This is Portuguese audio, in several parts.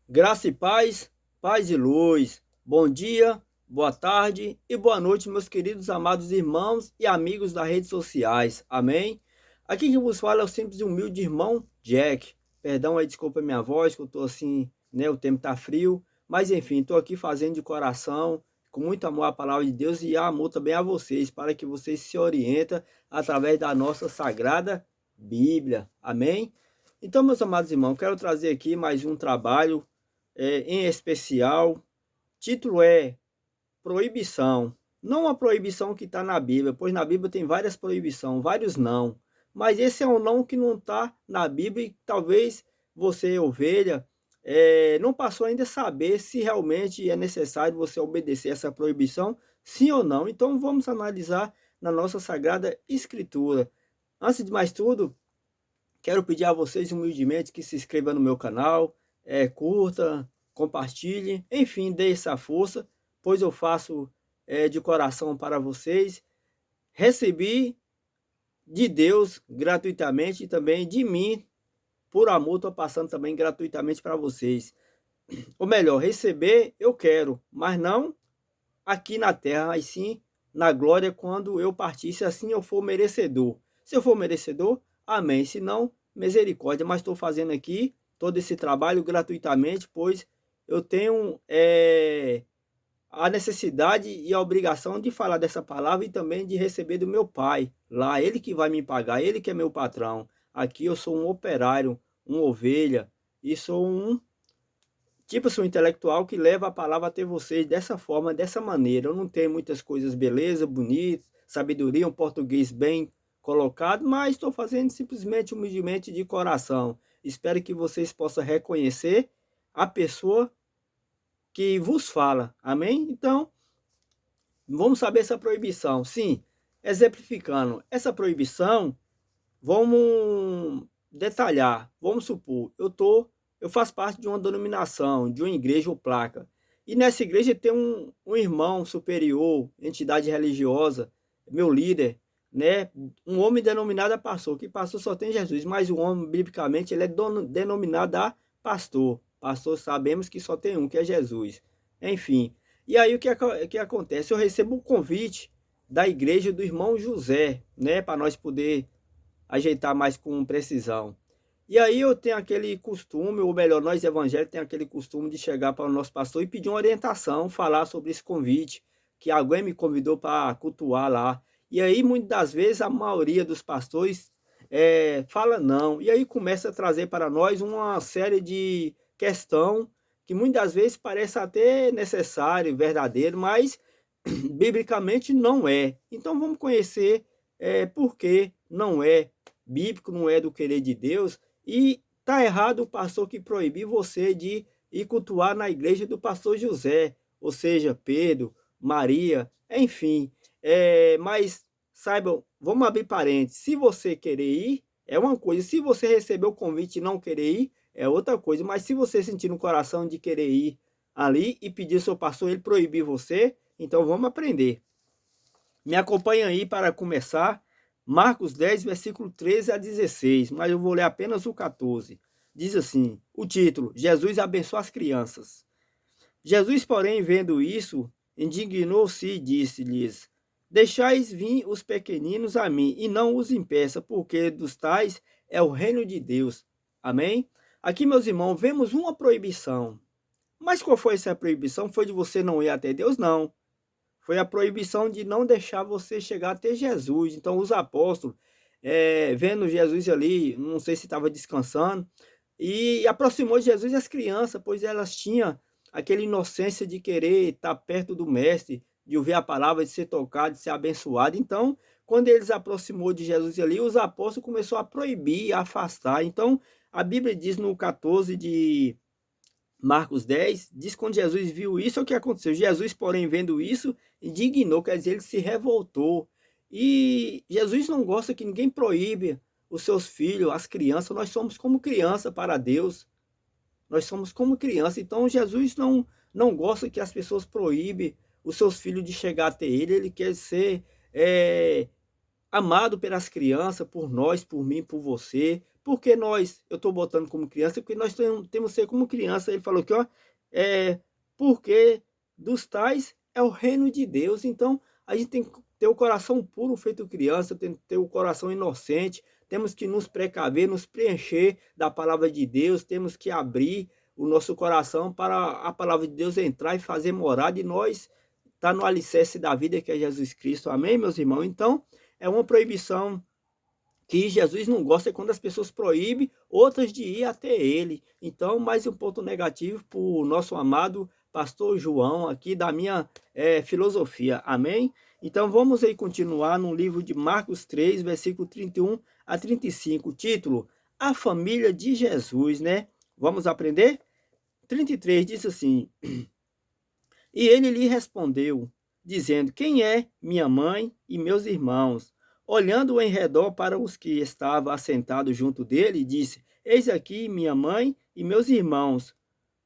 Graça e paz, paz e luz. Bom dia, boa tarde e boa noite, meus queridos amados irmãos e amigos das redes sociais. Amém? Aqui quem vos fala é o simples e humilde irmão Jack. Perdão aí, desculpa a minha voz, que eu tô assim, né? O tempo tá frio. Mas enfim, tô aqui fazendo de coração, com muito amor a palavra de Deus e amor também a vocês, para que vocês se orientem através da nossa sagrada Bíblia. Amém? Então, meus amados irmãos, quero trazer aqui mais um trabalho em especial. Título é Proibição. Não a proibição que está na Bíblia, pois na Bíblia tem várias proibições, vários não. Mas esse é um não que não está na Bíblia e talvez você, ovelha, não passou ainda a saber se realmente é necessário você obedecer essa proibição, sim ou não. Então vamos analisar na nossa Sagrada Escritura. Antes de mais tudo, quero pedir a vocês humildemente que se inscrevam no meu canal, curta, compartilhe, enfim, dê essa força, pois eu faço de coração para vocês. Recebi de Deus gratuitamente e também de mim, por amor, estou passando também gratuitamente para vocês. Ou melhor, receber eu quero, mas não aqui na terra, mas sim na glória quando eu partir, se assim eu for merecedor. Se eu for merecedor, amém. Se não, misericórdia. Mas estou fazendo aqui todo esse trabalho gratuitamente, pois eu tenho a necessidade e a obrigação de falar dessa palavra e também de receber do meu pai. Lá, ele que vai me pagar, ele que é meu patrão. Aqui eu sou um operário, uma ovelha, e sou um tipo, eu sou um intelectual que leva a palavra até vocês dessa forma, dessa maneira. Eu não tenho muitas coisas, beleza, bonito, sabedoria, um português bem colocado, mas estou fazendo simplesmente, humildemente, de coração. Espero que vocês possam reconhecer a pessoa que vos fala. Amém? Então, vamos saber essa proibição. Sim, exemplificando, essa proibição, vamos detalhar. Vamos supor, eu faço parte de uma denominação, de uma igreja ou placa. E nessa igreja tem um irmão superior, entidade religiosa, meu líder, né? Um homem denominado a pastor, que pastor só tem Jesus, mas o homem, biblicamente, ele é denominado a pastor. Pastor sabemos que só tem um, que é Jesus. Enfim. E aí o que acontece? Eu recebo um convite da igreja do irmão José, né? Para nós poder ajeitar mais com precisão. E aí eu tenho aquele costume, ou melhor, nós evangélicos temos aquele costume de chegar para o nosso pastor e pedir uma orientação, falar sobre esse convite, que alguém me convidou para cultuar lá. E aí, muitas das vezes, a maioria dos pastores fala não. E aí começa a trazer para nós uma série de questão que muitas das vezes parece até necessário, verdadeiro, mas biblicamente não é. Então vamos conhecer por que não é bíblico, não é do querer de Deus, e tá errado o pastor que proibir você de ir cultuar na igreja do pastor José, ou seja, Pedro, Maria, enfim. Mas saibam, vamos abrir parênteses, se você querer ir, é uma coisa, se você receber o convite e não querer ir, é outra coisa, mas se você sentir no coração de querer ir ali e pedir ao seu pastor, ele proibir você, então vamos aprender. Me acompanha aí para começar. Marcos 10, versículo 13 a 16, mas eu vou ler apenas o 14. Diz assim, o título, Jesus abençoa as crianças. Jesus, porém, vendo isso, indignou-se e disse-lhes, deixais vir os pequeninos a mim, e não os impeça, porque dos tais é o reino de Deus. Amém? Aqui, meus irmãos, vemos uma proibição. Mas qual foi essa proibição? Foi de você não ir até Deus? Não. Foi a proibição de não deixar você chegar até Jesus. Então, os apóstolos, vendo Jesus ali, não sei se estava descansando, e aproximou de Jesus as crianças, pois elas tinham aquela inocência de querer estar perto do Mestre, de ouvir a palavra, de ser tocado, de ser abençoado. Então, quando eles aproximou de Jesus ali, os apóstolos começaram a proibir, a afastar. Então, a Bíblia diz no 14 de Marcos 10, diz que quando Jesus viu isso, é o que aconteceu. Jesus, porém, vendo isso, indignou, quer dizer, ele se revoltou. E Jesus não gosta que ninguém proíbe os seus filhos, as crianças. Nós somos como criança para Deus. Nós somos como criança. Então, Jesus não gosta que as pessoas proíbem os seus filhos de chegar até ele. Ele quer ser amado pelas crianças, por nós, por mim, por você, Por que eu estou botando como criança? Porque nós temos que ser como criança. Ele falou que, ó, porque dos tais é o reino de Deus. Então, a gente tem que ter o coração puro feito criança, tem que ter o coração inocente, temos que nos precaver, nos preencher da palavra de Deus, temos que abrir o nosso coração para a palavra de Deus entrar e fazer morada, e nós tá no alicerce da vida, que é Jesus Cristo. Amém, meus irmãos? Então, é uma proibição que Jesus não gosta, é quando as pessoas proíbem outras de ir até ele. Então, mais um ponto negativo para o nosso amado pastor João, aqui da minha filosofia. Amém? Então, vamos aí continuar no livro de Marcos 3, versículo 31 a 35. Título: A Família de Jesus, né? Vamos aprender? 33 diz assim: E ele lhe respondeu, dizendo: Quem é minha mãe e meus irmãos? Olhando em redor para os que estavam assentados junto dele, disse: Eis aqui minha mãe e meus irmãos.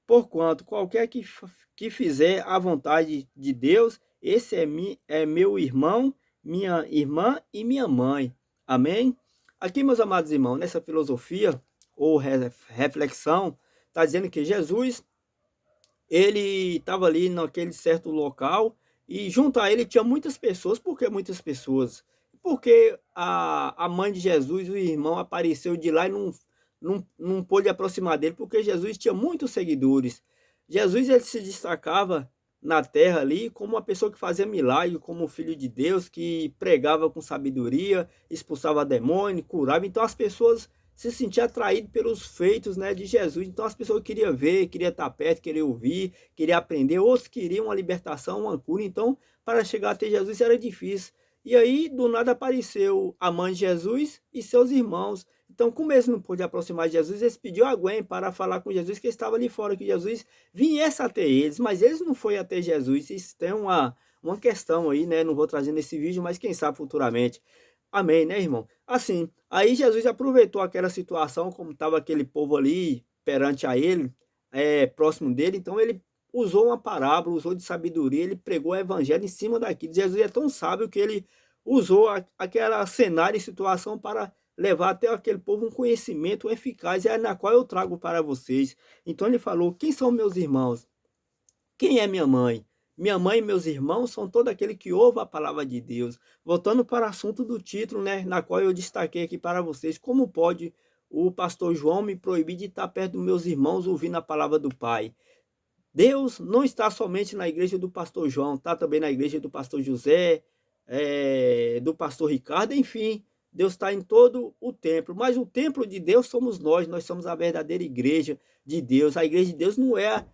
Porquanto qualquer que fizer a vontade de Deus, esse é meu irmão, minha irmã e minha mãe. Amém? Aqui, meus amados irmãos, nessa filosofia ou reflexão, está dizendo que Jesus, ele estava ali naquele certo local, e junto a ele tinha muitas pessoas. Por que muitas pessoas? Porque a mãe de Jesus, o irmão, apareceu de lá e não pôde aproximar dele, porque Jesus tinha muitos seguidores. Jesus, ele se destacava na terra ali como uma pessoa que fazia milagre, como um filho de Deus, que pregava com sabedoria, expulsava demônio, curava. Então as pessoas se sentiam atraídas pelos feitos, né, de Jesus. Então as pessoas queriam ver, queriam estar perto, queriam ouvir, queriam aprender, outros queriam uma libertação, uma cura. Então, para chegar até Jesus era difícil. E aí, do nada, apareceu a mãe de Jesus e seus irmãos. Então, como eles não pôde aproximar de Jesus, eles pediu a alguém para falar com Jesus, que estava ali fora, que Jesus viesse até eles, mas eles não foram até Jesus. Isso tem uma questão aí, né? Não vou trazer nesse vídeo, mas quem sabe futuramente. Amém, né, irmão? Assim, aí Jesus aproveitou aquela situação, como estava aquele povo ali perante a ele, próximo dele, então ele usou uma parábola, usou de sabedoria, ele pregou o evangelho em cima daquilo. Jesus é tão sábio que ele usou aquela cenário e situação para levar até aquele povo um conhecimento eficaz, é na qual eu trago para vocês. Então ele falou: quem são meus irmãos? Quem é minha mãe? Minha mãe e meus irmãos são todo aquele que ouve a palavra de Deus. Voltando para o assunto do título, né, na qual eu destaquei aqui para vocês: como pode o pastor João me proibir de estar perto dos meus irmãos ouvindo a palavra do Pai? Deus não está somente na igreja do pastor João, está também na igreja do pastor José, do pastor Ricardo, enfim. Deus está em todo o templo, mas o templo de Deus somos nós somos a verdadeira igreja de Deus. A igreja de Deus não é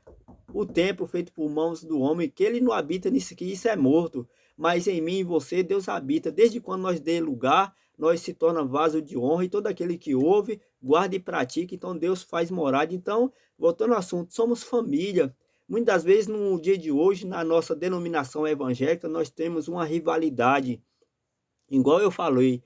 o templo feito por mãos do homem, que ele não habita nisso aqui, isso é morto. Mas em mim e você, Deus habita. Desde quando nós dê lugar, nós se torna vaso de honra, e todo aquele que ouve, guarda e pratica, então Deus faz morada. Então, voltando ao assunto, somos família. Muitas vezes, no dia de hoje, na nossa denominação evangélica, nós temos uma rivalidade. Igual eu falei,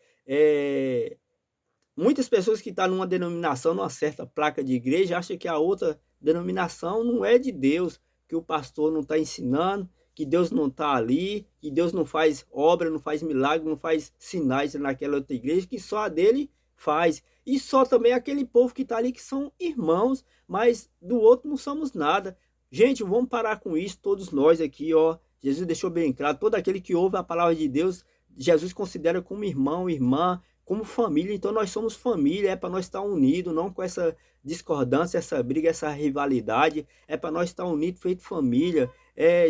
muitas pessoas que estão numa denominação, numa certa placa de igreja, acham que a outra denominação não é de Deus, que o pastor não está ensinando, que Deus não está ali, que Deus não faz obra, não faz milagre, não faz sinais naquela outra igreja, que só a dele faz. E só também aquele povo que está ali, que são irmãos, mas do outro não somos nada. Gente, vamos parar com isso, todos nós aqui, ó. Jesus deixou bem claro: todo aquele que ouve a palavra de Deus, Jesus considera como irmão, irmã, como família. Então nós somos família, é para nós estar unidos, não com essa discordância, essa briga, essa rivalidade. É para nós estar unidos, feito família.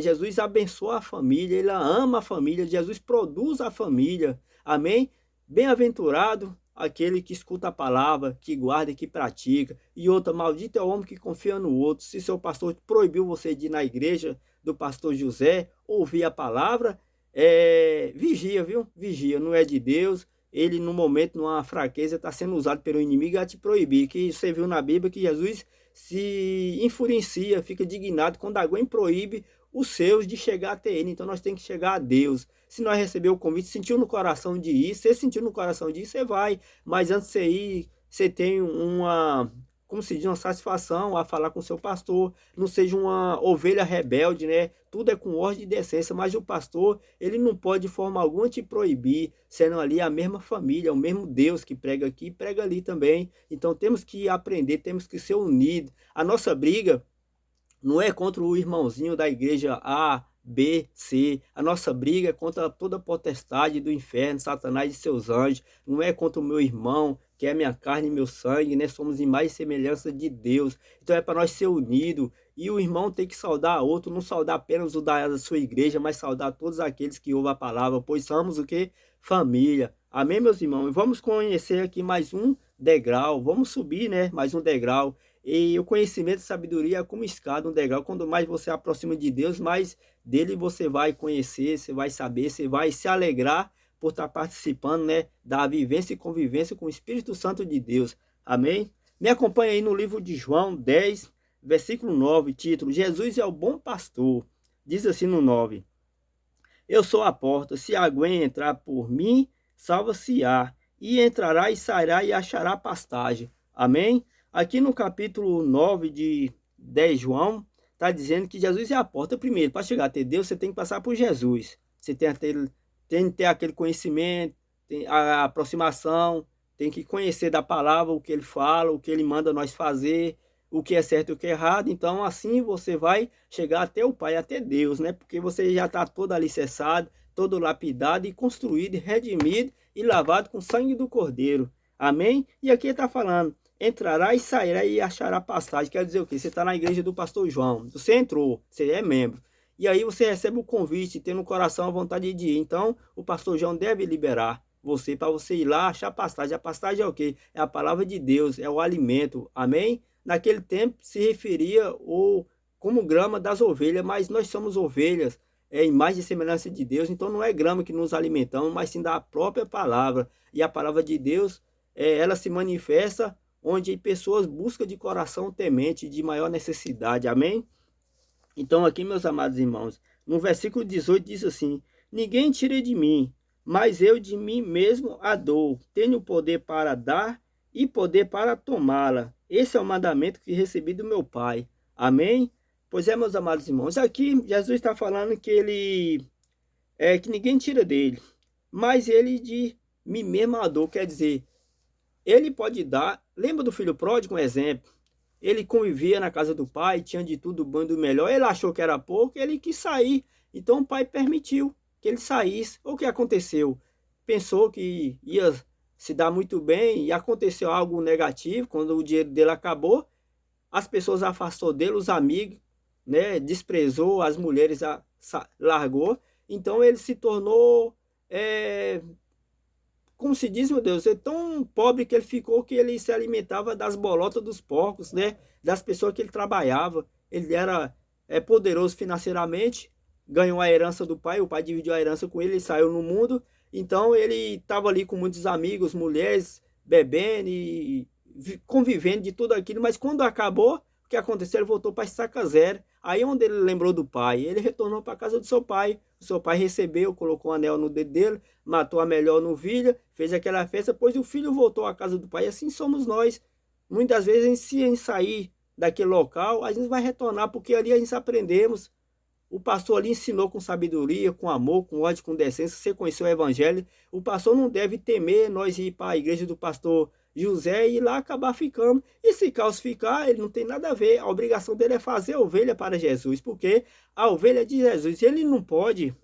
Jesus abençoa a família, ele ama a família, Jesus produz a família. Amém? Bem-aventurado aquele que escuta a palavra, que guarda e que pratica. E outra: maldito é o homem que confia no outro. Se seu pastor proibiu você de ir na igreja do pastor José, ouvir a palavra, vigia, viu? Vigia, não é de Deus. Ele, no momento, numa fraqueza, está sendo usado pelo inimigo a te proibir. Que você viu na Bíblia que Jesus se enfurecia, fica indignado quando alguém proíbe os seus de chegar até ele. Então nós temos que chegar a Deus. Se nós receber o convite, sentiu no coração de ir, você sentiu no coração de ir, você vai. Mas antes de você ir, você tem como se diz, uma satisfação a falar com o seu pastor, não seja uma ovelha rebelde, né? Tudo é com ordem e decência, mas o pastor, ele não pode de forma alguma te proibir, sendo ali a mesma família, o mesmo Deus que prega aqui, prega ali também. Então temos que aprender, temos que ser unidos. A nossa briga não é contra o irmãozinho da igreja A, B, C. A nossa briga é contra toda a potestade do inferno, Satanás e seus anjos. Não é contra o meu irmão, que é minha carne e meu sangue, né? Somos imagem e semelhança de Deus. Então é para nós ser unidos. E o irmão tem que saudar outro, não saudar apenas o da sua igreja, mas saudar todos aqueles que ouvem a palavra, pois somos o que? Família. Amém, meus irmãos? E vamos conhecer aqui mais um degrau. Vamos subir, né? Mais um degrau. E o conhecimento e sabedoria é como escada, um degrau. Quando mais você aproxima de Deus, mais dele você vai conhecer, você vai saber, você vai se alegrar por estar participando, né, da vivência e convivência com o Espírito Santo de Deus. Amém? Me acompanha aí no livro de João 10, versículo 9, título: Jesus é o bom pastor. Diz assim no 9: Eu sou a porta, se alguém entrar por mim, salva-se-á, e entrará e sairá e achará pastagem. Amém? Aqui no capítulo 9 de 10 João, está dizendo que Jesus é a porta. Primeiro, para chegar até Deus, você tem que passar por que tem que ter aquele conhecimento, a aproximação, tem que conhecer da palavra, o que ele fala, o que ele manda nós fazer, o que é certo e o que é errado. Então assim você vai chegar até o Pai, até Deus, né? Porque você já está todo alicerçado, todo lapidado e construído, redimido e lavado com o sangue do Cordeiro. Amém? E aqui está falando: entrará e sairá e achará pastagem. Quer dizer o quê? Você está na igreja do pastor João, você entrou, você é membro. E aí você recebe o convite, tendo no coração a vontade de ir. Então o pastor João deve liberar você para você ir lá achar pastagem. A pastagem é o quê? É a palavra de Deus, é o alimento. Amém? Naquele tempo se referia como grama das ovelhas, mas nós somos ovelhas, imagem e semelhança de Deus. Então não é grama que nos alimentamos, mas sim da própria palavra. E a palavra de Deus, ela se manifesta onde pessoas buscam de coração temente, de maior necessidade. Amém? Então aqui, meus amados irmãos, no versículo 18 diz assim: ninguém tira de mim, mas eu de mim mesmo a dou. Tenho poder para dar e poder para tomá-la. Esse é o mandamento que recebi do meu Pai. Amém? Pois é, meus amados irmãos, aqui Jesus está falando que ele que ninguém tira dele, mas ele de mim mesmo a dou. Quer dizer, ele pode dar. Lembra do filho pródigo, um exemplo? Ele convivia na casa do pai, tinha de tudo bom e do melhor. Ele achou que era pouco, ele quis sair. Então o pai permitiu que ele saísse. O que aconteceu? Pensou que ia se dar muito bem e aconteceu algo negativo. Quando o dinheiro dele acabou, as pessoas afastou dele, os amigos, né? Desprezou, as mulheres largou. Então ele se tornou, como se diz, meu Deus, é tão pobre que ele ficou, que ele se alimentava das bolotas dos porcos, né? Das pessoas que ele trabalhava. Ele era poderoso financeiramente, ganhou a herança do pai, o pai dividiu a herança com ele, ele saiu no mundo. Então ele estava ali com muitos amigos, mulheres, bebendo e convivendo de tudo aquilo. Mas quando acabou, o que aconteceu? Ele voltou para estaca zero. Aí onde ele lembrou do pai, ele retornou para a casa do seu pai. O seu pai recebeu, colocou um anel no dedo dele, matou a melhor novilha, fez aquela festa, pois o filho voltou à casa do pai. E assim somos nós. Muitas vezes, se a gente sair daquele local, a gente vai retornar, porque ali a gente aprendemos. O pastor ali ensinou com sabedoria, com amor, com ódio, com decência. Você conheceu o evangelho. O pastor não deve temer nós ir para a igreja do pastor José e ir lá acabar ficando. E se Carlos ficar, ele não tem nada a ver. A obrigação dele é fazer a ovelha para Jesus, porque a ovelha é de Jesus. Ele não pode,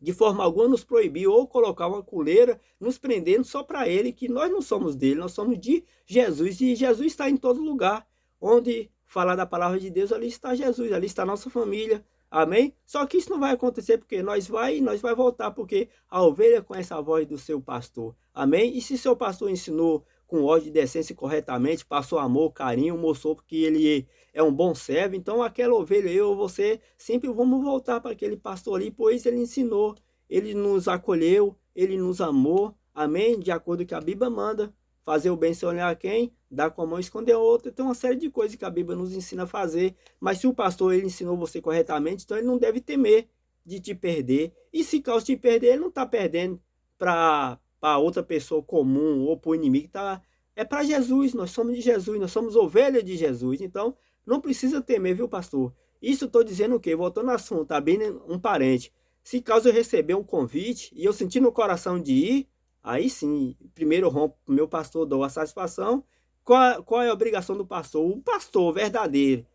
de forma alguma, nos proibir ou colocar uma coleira nos prendendo só para ele, que nós não somos dele, nós somos de Jesus. E Jesus está em todo lugar. Onde falar da palavra de Deus, ali está Jesus, ali está a nossa família. Amém? Só que isso não vai acontecer, porque nós vai voltar, porque a ovelha conhece a voz do seu pastor. Amém? E se seu pastor ensinou com ordem de decência corretamente, passou amor, carinho, mostrou porque ele é um bom servo, então aquela ovelha, eu ou você, sempre vamos voltar para aquele pastor ali, pois ele ensinou, ele nos acolheu, ele nos amou. Amém? De acordo com o que a Bíblia manda. Fazer o bem sem olhar a quem, dar com a mão e esconder a outra. Tem uma série de coisas que a Bíblia nos ensina a fazer. Mas se o pastor ele ensinou você corretamente, então ele não deve temer de te perder. E se Carlos te perder, ele não está perdendo para outra pessoa comum ou para o inimigo que está é para Jesus, nós somos de Jesus, nós somos ovelha de Jesus. Então, não precisa temer, viu, pastor? Isso estou dizendo o quê? Voltando ao assunto, abrindo um parente. Se caso eu receber um convite e eu sentir no coração de ir, aí sim, primeiro eu rompo o meu pastor, dou a satisfação. Qual é a obrigação do pastor? O pastor verdadeiro,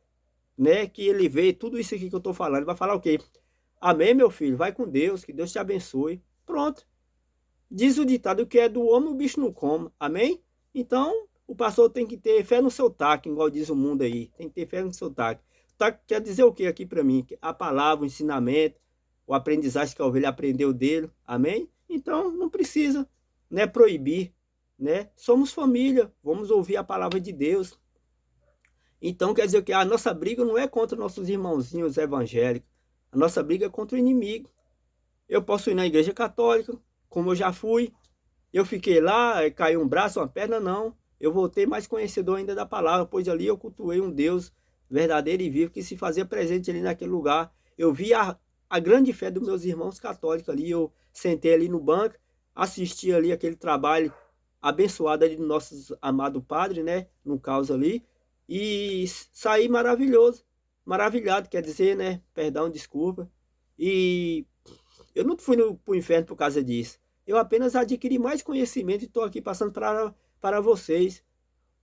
né? Que ele vê tudo isso aqui que eu estou falando, ele vai falar o quê? Amém, meu filho, vai com Deus, que Deus te abençoe. Pronto. Diz o ditado que é do homem o bicho não come. Amém? Então, o pastor tem que ter fé no seu taco, igual diz o mundo aí. Tem que ter fé no seu taco. Taco quer dizer o que aqui para mim? A palavra, o ensinamento, o aprendizagem que a ovelha aprendeu dele. Amém? Então, não precisa, né, proibir, né? Somos família, vamos ouvir a palavra de Deus. Então, quer dizer que a nossa briga não é contra nossos irmãozinhos evangélicos. A nossa briga é contra o inimigo. Eu posso ir na igreja católica, como eu já fui. Eu fiquei lá, caiu um braço, uma perna, não. Eu voltei mais conhecedor ainda da palavra, pois ali eu cultuei um Deus verdadeiro e vivo que se fazia presente ali naquele lugar. Eu vi a grande fé dos meus irmãos católicos ali. Eu sentei ali no banco, assisti ali aquele trabalho abençoado ali do nosso amado Padre, né? No caos ali. E saí maravilhoso. Maravilhado, quer dizer, né? Perdão, desculpa. E eu não fui para o inferno por causa disso. Eu apenas adquiri mais conhecimento e estou aqui passando para vocês.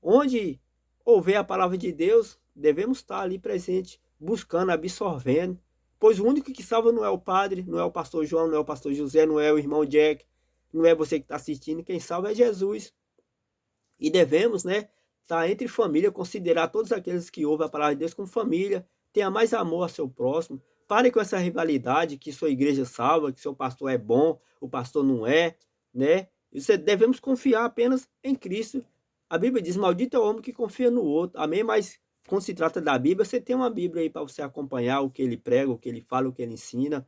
Onde houver a palavra de Deus, devemos estar ali presente, buscando, absorvendo. Pois o único que salva não é o padre, não é o pastor João, não é o pastor José, não é o irmão Jack, não é você que está assistindo. Quem salva é Jesus. E devemos, né, estar entre família, considerar todos aqueles que ouvem a palavra de Deus como família, tenha mais amor a seu próximo. Pare com essa rivalidade que sua igreja salva, que seu pastor é bom, o pastor não é, né? Devemos confiar apenas em Cristo. A Bíblia diz: maldito é o homem que confia no outro. Amém? Mas quando se trata da Bíblia, você tem uma Bíblia aí para você acompanhar o que ele prega, o que ele fala, o que ele ensina,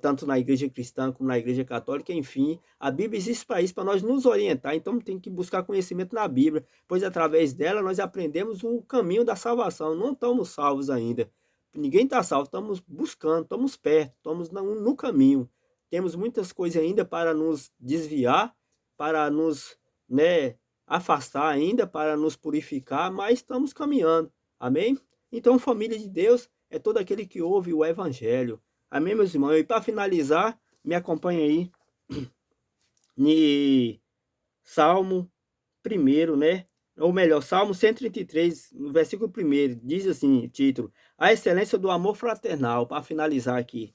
tanto na igreja cristã como na igreja católica, enfim, a Bíblia existe para isso, para nós nos orientar. Então tem que buscar conhecimento na Bíblia, pois através dela nós aprendemos o caminho da salvação. Não estamos salvos ainda, ninguém está salvo, estamos buscando, estamos perto, estamos no caminho. Temos muitas coisas ainda para nos desviar, para nos, né, afastar ainda, para nos purificar, mas estamos caminhando. Amém? Então, família de Deus é todo aquele que ouve o Evangelho. Amém, meus irmãos? E para finalizar, me acompanha aí em Salmo 1, né? Ou melhor, Salmo 133, no versículo 1, diz assim, título: A excelência do amor fraternal, para finalizar aqui.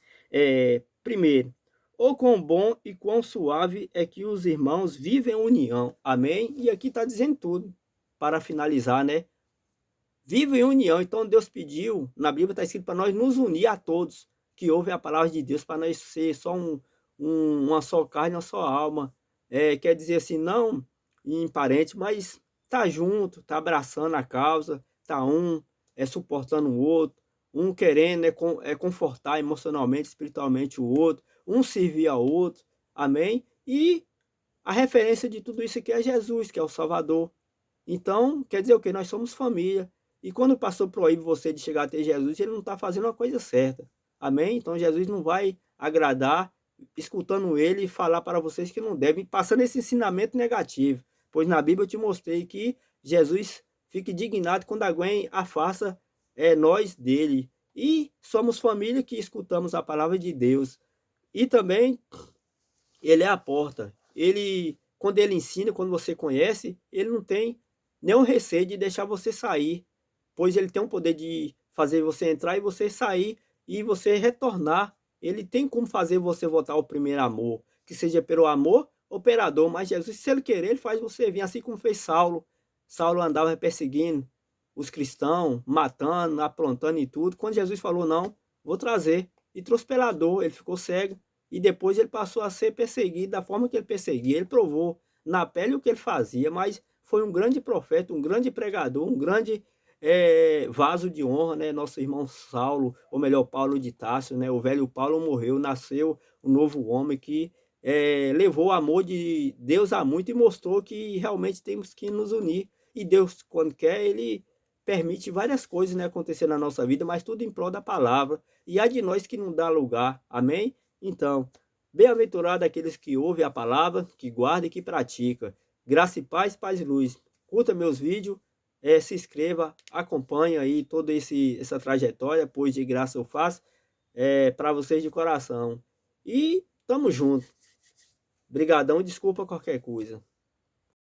Primeiro, oh, quão bom e quão suave é que os irmãos vivem em união. Amém? E aqui está dizendo tudo, para finalizar, né? Vive em união. Então Deus pediu, na Bíblia está escrito para nós nos unir a todos que ouvem a palavra de Deus, para nós ser só uma só carne, uma só alma. Quer dizer assim, não em parente, mas tá junto, tá abraçando a causa, tá suportando o outro, um querendo confortar emocionalmente, espiritualmente o outro, um servir ao outro. Amém? E a referência de tudo isso aqui é Jesus, que é o Salvador. Então, quer dizer o quê? Nós somos família. E quando o pastor proíbe você de chegar até Jesus, ele não está fazendo a coisa certa. Amém? Então, Jesus não vai agradar, escutando ele falar para vocês que não devem, passando esse ensinamento negativo. Pois na Bíblia eu te mostrei que Jesus fica indignado quando alguém afasta nós dele. E somos família que escutamos a palavra de Deus. E também ele é a porta. Quando ele ensina, quando você conhece, ele não tem nenhum receio de deixar você sair, pois ele tem o poder de fazer você entrar e você sair e você retornar. Ele tem como fazer você voltar ao primeiro amor, que seja pelo amor ou pela dor, mas Jesus, se ele querer, ele faz você vir, assim como fez Saulo. Saulo andava perseguindo os cristãos, matando, aprontando e tudo. Quando Jesus falou, não, vou trazer, e trouxe pela dor, ele ficou cego, e depois ele passou a ser perseguido da forma que ele perseguia. Ele provou na pele o que ele fazia, mas foi um grande profeta, um grande pregador, um grande vaso de honra, né? Nosso irmão Saulo, ou melhor, Paulo de Tarso, né? O velho Paulo morreu, nasceu um novo homem que levou o amor de Deus a muito e mostrou que realmente temos que nos unir. E Deus, quando quer, ele permite várias coisas, né, acontecer na nossa vida, mas tudo em prol da palavra. E há de nós que não dá lugar. Amém? Então, bem-aventurado aqueles que ouvem a palavra, que guardam e que praticam. Graça e paz, paz e luz. curta meus vídeos, se inscreva, acompanhe aí toda essa trajetória, pois de graça eu faço, para vocês de coração. E tamo junto. Brigadão, desculpa qualquer coisa.